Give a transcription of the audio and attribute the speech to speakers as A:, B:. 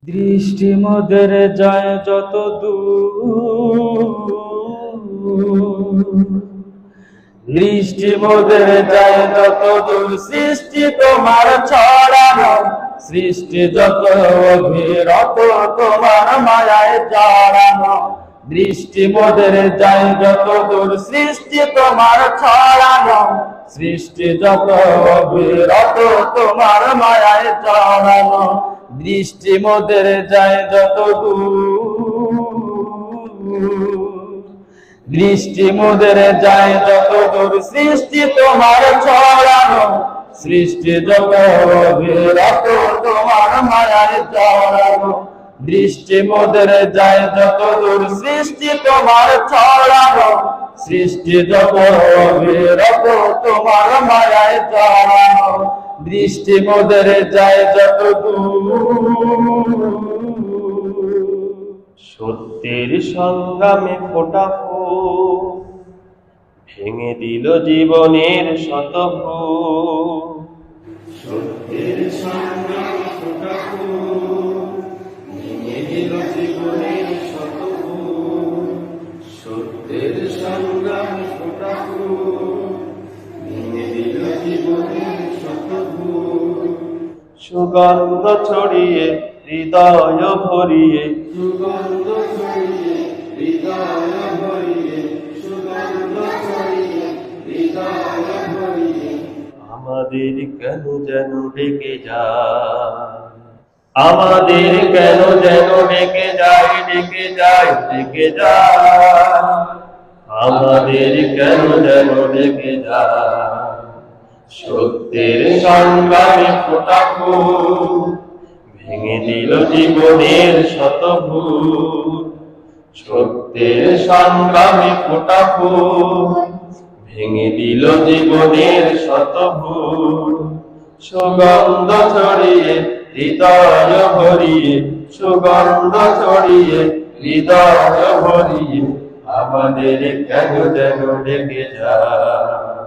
A: দৃষ্টি মোদের যায় যত দূর, দৃষ্টি মোদের যায় যত দূর, সৃষ্টি তোমার ছড়ানো, সৃষ্টি যত অভিরত তোমার মায়ায় জড়ানো। দৃষ্টি মোদের যায় যত দূর, সৃষ্টি তোমার ছড়ানো, সৃষ্টি যত অভিরত তোমার মায়ায় জড়ানো। দৃষ্টি মোদের যায় যত দূর, দৃষ্টি মোদের যায় যত দূর, সৃষ্টি তোমার ছড়ানো, সৃষ্টি যত অভিরত তোমার মায়ায় জড়ানো। দৃষ্টি মোদের যায় যত দূর, সৃষ্টি তোমার ছড়ানো, সৃষ্টি যত অভিরত তোমার মায়ায় জড়ানো। দৃষ্টি মোদের যায় যত দূর।
B: সত্যের সংগ্রামে ফোটা ফুল ভেঙে দিল জীবনের শত ফুল।
C: সত্যের সংগ্রামে ফোটা ফুল ভেঙে দিল জীবনের শত ফুল। সত্যের সংগ্রামে ফোটা ফুল ভেঙে দিল জীবনের শত ফুল।
B: সুগন্ধ ছড়িয়ে হৃদয় ভরিয়ে,
C: সুগন্ধ ছড়িয়ে হৃদয় ভরিয়ে, সুগন্ধ ছড়িয়ে হৃদয় ভরিয়ে।
B: আমাদের কেন যেন ডেকে যায়, আমাদের কেন যেন ডেকে যায়, ডেকে যায়, ডেকে যায়। আমাদের কেন যেন ডেকে যায়। সত্যের সংগ্রামে ফোটা ফুল ভেঙে দিল জীবনের শত ভুল। সত্যের সংগ্রামে ফোটা ফুল ভেঙে দিল জীবনের শত ভুল। সুগন্ধ ছড়িয়ে হৃদয় ভরিয়ে, সুগন্ধ ছড়িয়ে হৃদয় ভরিয়ে। আমাদের কেন যেন ডেকে যায়।